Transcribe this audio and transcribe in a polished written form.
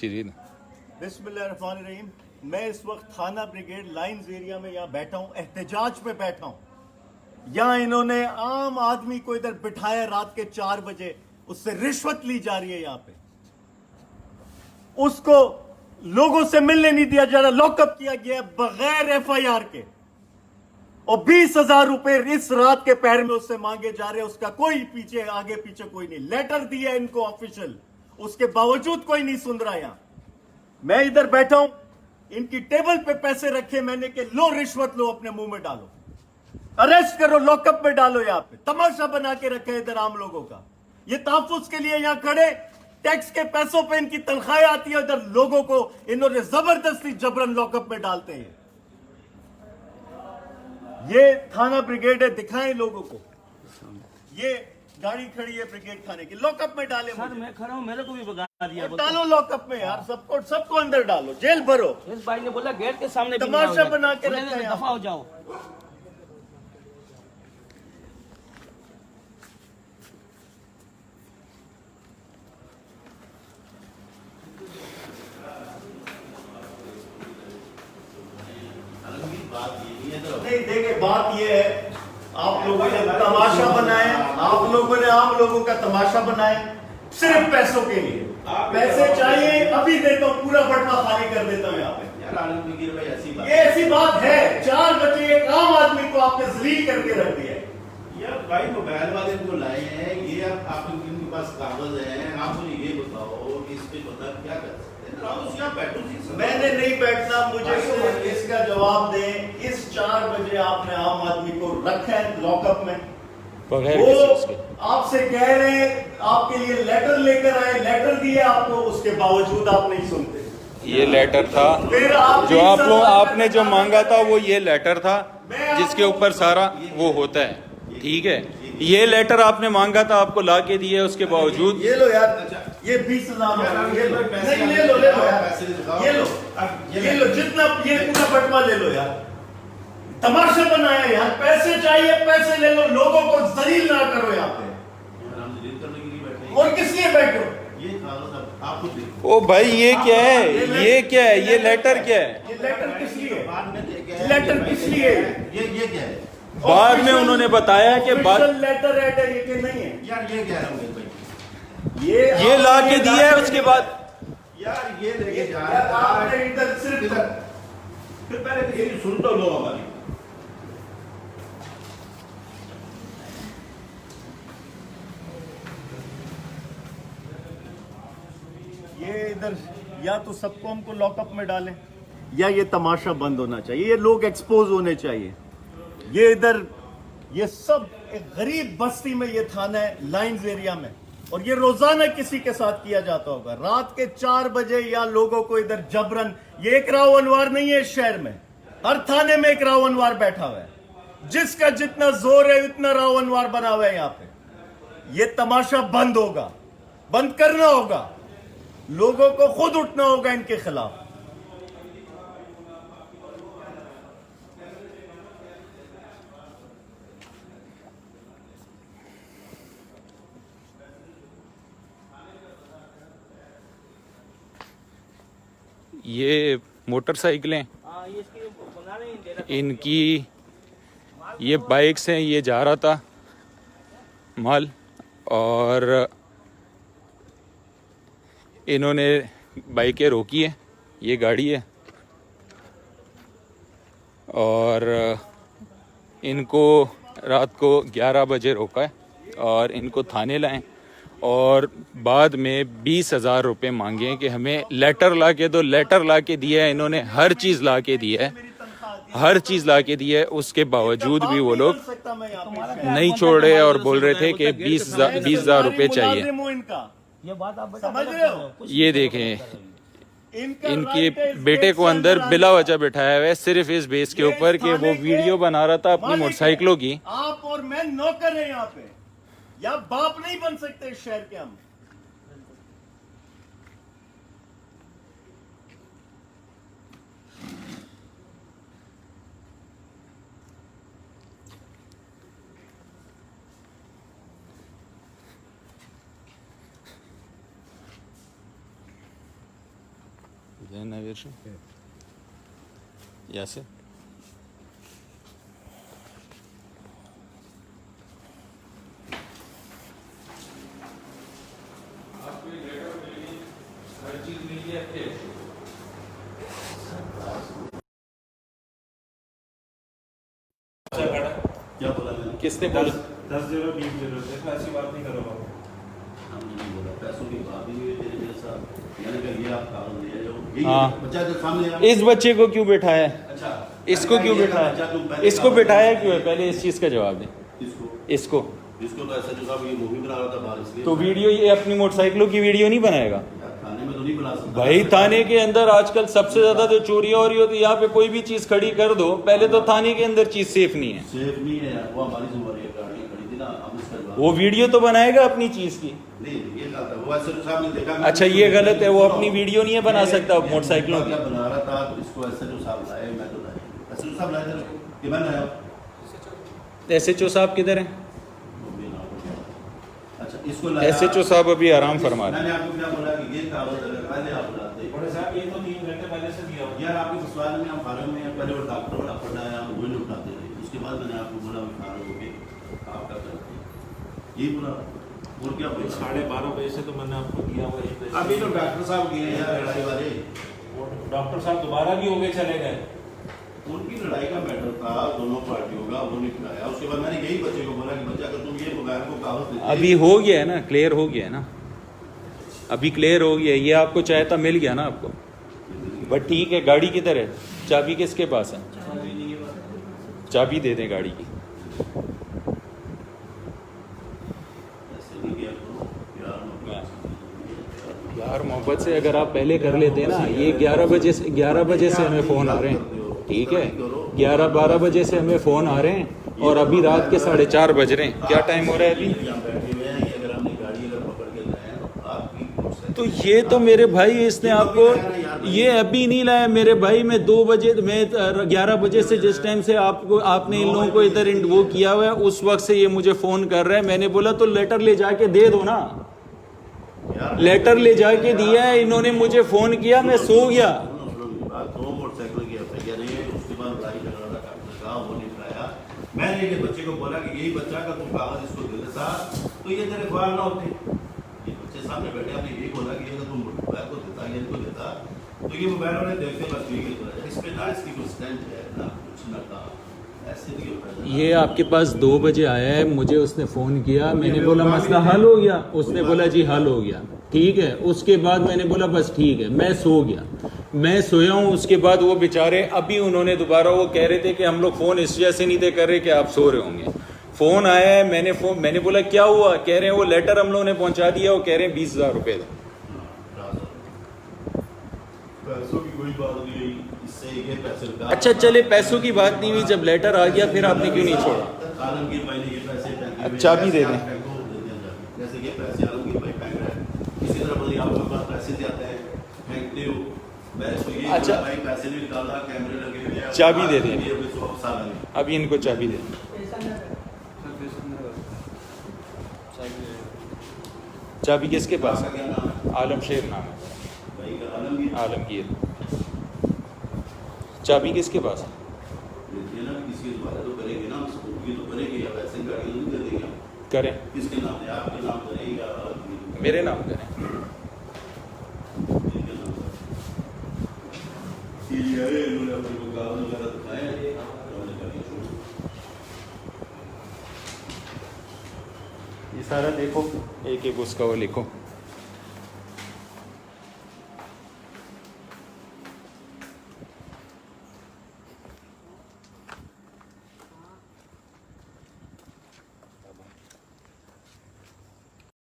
शीरीन। बिस्मिल्लाहिर्रहमानिर्रहीम। मैं इस वक्त थाना ब्रिगेड लाइंस एरिया में यहाँ बैठा हूँ, एहतजाज पे बैठा हूँ। यहाँ इन्होंने आम आदमी को इधर बिठाया रात के 4 बजे, उससे रिश्वत ली जा रही है। यहाँ पे उसको लोगों से मिलने नहीं दिया जा रहा, लॉकअप किया गया बगैर एफआईआर के, और 20,000 रुपए इस रात के पैर में उससे मांगे जा रहे हैं। उसका कोई पीछे आगे पीछे कोई नहीं, लेटर दिया इनको ऑफिशियल, उसके बावजूद कोई नहीं सुन रहा। यहां मैं इधर बैठा हूं, इनकी टेबल पे पैसे रखे मैंने कि लो रिश्वत लो, अपने मुंह में डालो, अरेस्ट करो, लॉकअप में डालो। यहां पे तमाशा बना के रखे इधर आम लोगों का। ये तहफ्फुज के लिए यहां खड़े, टैक्स के पैसों पे इनकी तनख्वाहें आती है, इधर लोगों को इन्होंने जबरदस्ती जबरन लॉकअप में डालते हैं। ये थाना ब्रिगेड है, दिखाएं लोगों को। ये गाड़ी खड़ी है ब्रिगेड थाने की, लॉकअप में डाले। सर मैं खड़ा हूँ, मेरे को भी भगा दिया। डालो लॉकअप में यार, सबको अंदर डालो, जेल भरो। इस भाई ने बोला गेट के सामने तमाशा बना के रखा है। दफा हो जाओ। नहीं देखे, बात ये है, आप लोगों ने तमाशा बनाया, आप लोगों ने आम लोगों का तमाशा बनाया सिर्फ पैसों के लिए। पैसे चाहिए अभी देता हूँ, पूरा बटवा खाली कर देता हूँ यहाँ पे। ये ऐसी बात है, 4 बजे एक आम आदमी को आपने जलील करके रख दिया है। यार भाई मोबाइल वाले को लाए हैं, ये आप इनके पास कागज हैं, आप मुझे ये बताओ कि इस पे पता क्या कर सकते हैं। मैंने नहीं बैठना, मुझे सिर्फ इसका जवाब दें। इस 4 बजे आपने आम आदमी को रखा है लॉकअप में, वो आपसे कह रहे हैं आपके लिए लेटर लेकर आए, लेटर दिए आपको, उसके बावजूद आप नहीं सुनते। ये लेटर था जो आप लोग आपने जो मांगा था, वो ये लेटर था जिसके ऊपर सारा वो होता है। ठीक है, ये लेटर आपने मांगा था, आपको ला के दिए, उसके बावजूद ये लो यार, ये 20,000 ये लो, नहीं ले लो यार, ये लो जितना, ये पूरा बटवा ले लो यार। तमाशा बनाया यार, पैसे चाहिए पैसे ले लो, लोगों को जलील ना करो यहाँ पे। और किस लिए बैठो? ओ भाई ये क्या है, ये क्या है, ये लेटर क्या है? ये लेटर किस लिए? लेटर किस लिए? ये क्या है? बाद में उन्होंने बताया कि बाद लेटर है ये कि नहीं है यार ये क्या है? ये ला के दिया है, उसके बाद यार ये लेके जा रहा है इधर, सिर्फ इधर। फिर पहले ये सुन तो लो हमारी। ये इधर या तो सबको हमको लॉकअप में डालें, या ये तमाशा बंद होना चाहिए, ये लोग एक्सपोज होने चाहिए। ये इधर ये सब एक गरीब बस्ती में ये थाना है लाइंस एरिया में, और ये रोजाना किसी के साथ किया जाता होगा। रात के 4 बजे या लोगों को इधर जबरन, ये एक राव अनवार नहीं है इस शहर में, हर थाने में एक राव अनवार बैठा हुआ है, जिसका जितना जोर है उतना राव अनवार बना हुआ है यहाँ पे। ये तमाशा बंद होगा, बंद करना होगा, लोगों को खुद उठना होगा इनके खिलाफ। ये मोटरसाइकिलें इनकी, ये बाइक्स हैं, ये जा रहा था माल, और इन्होंने बाइकें रोकी है, ये गाड़ी है, और इनको रात को 11 बजे रोका है और इनको थाने लाएं, और बाद में 20,000 रुपये मांगे हैं कि हमें लेटर ला के दो। लेटर ला के दिया है इन्होंने, हर चीज़ ला के दिया है, हर चीज़ ला के दिया है, उसके बावजूद भी वो लोग नहीं छोड़ रहे और बोल रहे थे कि 20,000 रुपये चाहिए। ये बात आप समझ रहे हो? ये देखें, इनके बेटे को अंदर बिला वजह बिठाया हुआ है, सिर्फ इस बेस के ऊपर कि वो वीडियो बना रहा था अपनी मोटरसाइकिलों की। आप और मैं नौकर हैं यहाँ पे, या बाप नहीं बन सकते इस शहर के हम। Zeynep Erşin. Yasin. क्या बोला मैंने? किसने बोला? 10-0 20-0 देखो ऐसी बात नहीं करो बाबू। हमने नहीं बोला, पैसों की बात ही हुई है तेरे मेरे साथ। मैंने कहा ये आप कागज ले जाओ, यही हाँ। बच्चा के सामने आ- इस बच्चे को क्यों बैठाया है? अच्छा, इसको क्यों बच्चा बैठाया तुम है? पहले इसको कागज बैठाया ले- क्यों है? पहले इस चीज का जवाब दें। इसको इसको इसको तो ऐसा जो साहब ये मूवी बना रहा था बाहर इसलिए तो वीडियो ये अपनी मोटरसाइकिलों की वीडियो नहीं बनाएगा यार, थाने में तो नहीं बुला सकता भाई। थाने के अंदर आजकल सबसे ज्यादा जो चोरियां हो रही होती है, यहाँ पे कोई भी चीज खड़ी कर दो, पहले तो थाने के अंदर चीज सेफ नहीं है। सेफ नहीं है यार, वो हमारी जिम्मेदारी है, गाड़ी खड़ी थी ना, हम इसका जवाब वो वीडियो तो बनाएगा अपनी चीज की। नहीं, ये गलत है। वो ऐसे जो साहब ने देखा अच्छा ये गलत है, वो अपनी वीडियो नहीं है बना सकता मोटरसाइकिलों क्या की। बना रहा था तो इसको ऐसे जो साहब लाए, मैं तो लाया ऐसे जो साहब लाए थे कि मैं लाया SHO साहब किधर हैं? अच्छा इसको लाया SHO साहब अभी आराम फरमा रहे हैं। मैंने आपको क्या बोला कि ये कागज अगर पहले आप लाते बड़े साहब ये तो 3 घंटे पहले से दिया हुआ। यार आपके ससुराल में हम फार्म में हैं, पहले वो डॉक्टर वाला पढ़ा है, हम वो नहीं उठाते रहे, उसके बाद मैंने आपको बोला मैं फार्म हो गए आप क्या करते हैं यही बोला और क्या बोला 12:30 बजे से तो मैंने आपको दिया हुआ है। अभी तो डॉक्टर साहब गए हैं यार लड़ाई वाले, डॉक्टर साहब दोबारा भी हो गए चले गए। उनकी लड़ाई का मैटर था दोनों पार्टियों का, वो निपटाया। उसके बाद मैंने यही बच्चे को बोला कि बच्चा अगर तुम ये मोबाइल को कागज देते अभी हो गया है ना, क्लियर हो गया है ना, अभी क्लियर हो गया है। ये आपको चाहता मिल गया ना आपको, बट ठीक है। गाड़ी किधर है? चाबी किसके पास है? चाबी दे दें गाड़ी की। ऐसे नहीं किया करो यार, यार मोहब्बत से अगर आप पहले कर लेते ना, ये 11 बजे से हमें फ़ोन आ रहे हैं, ठीक है? 11-12 बजे से हमें फ़ोन आ रहे हैं और अभी रात के 4:30 बज रहे हैं। क्या टाइम हो रहा है अभी? यहाँ बैठे हुए हैं, ये अगर हमने गाड़ी अगर पकड़ के लाए हैं तो आपकी तो ये तो मेरे भाई इसने आपको ये अभी नहीं लाया मेरे भाई। मैं 2 बजे मैं 11 बजे से जिस टाइम से आपने इन लोगों को इधर वो किया हुआ है, उस वक्त से ये मुझे फ़ोन कर रहा है। मैंने बोला तो लेटर ले जाके दे दो ना। लेटर ले जाके दिया है इन्होंने, मुझे फ़ोन किया, मैं सो गया। दो मोटरसाइकिल की एफआईआर है, उसके बाद लड़ाई झगड़ा डॉक्टर का वो नहीं कराया। मैंने ये बच्चे को बोला कि यही बच्चा का तुम कागज इसको दे देता तो ये तेरे ख्याल ना होते। ये बच्चे सामने बैठे, आपने यही बोला कि अगर तुम मोबाइल को देता या इनको देता तो ये मोबाइल वाले देखते बस ठीक है, इस पे ना इसकी कोई स्टैंप है ना कुछ ना था, ऐसे नहीं होता। ये आपके पास 2 बजे आया है, मुझे उसने फ़ोन किया, मैंने बोला मसला हल हो गया, उसने बोला जी हल हो गया, ठीक है। उसके बाद मैंने बोला बस ठीक है, मैं सो गया। मैं सोया हूँ, उसके बाद वो बेचारे अभी उन्होंने दोबारा वो कह रहे थे कि हम लोग फ़ोन इस वजह से नहीं दे कर रहे कि आप सो रहे होंगे। फ़ोन आया है, मैंने बोला क्या हुआ? कह रहे हैं वो लेटर हम लोगों ने पहुँचा दिया, वो कह रहे हैं 20,000 रुपये दो। पैसों की कोई बात नहीं हुई, इससे ये पैसे निकाल- अच्छा चले पैसों की बात नहीं हुई, जब लेटर आ गया फिर आपने क्यों नहीं छोड़ा? आलमगीर भाई ने ये पैसे फेंके हुए चाबी दे दें। हैं, जैसे ये पैसे आलमगीर भाई फेंक रहे हैं, इसी तरह बोलिए आप लोग पास पैसे जाते हैं फेंकते हो। मैं इसको ये अच्छा। बोला, भाई पैसे नहीं निकाल रहा, कैमरे लगे हुए हैं, चाबी दे दें। ये अभी 100 साल है। अभी इनको चाबी दे। चाबी किसके पास आपका है? क्या नाम है? आलमशेर नाम है, भाई का आलमगीर। आलमगीर। चाबी किसके पास है? ये ना किसी के द्वारा तो करेंगे ना, स्कूटी तो करेंगे या वैसे गाड़ी नहीं दे देंगे हम। करें, किसके नाम है? आपके नाम करें या आलमगीर मेरे नाम करें। के नाम पर? ये है, इन्होंने अपने को कागज वगैरह दिखाए हैं, उन्होंने कहा ये छोड़ो। ये सारा देखो, एक एक उसका वो लिखो।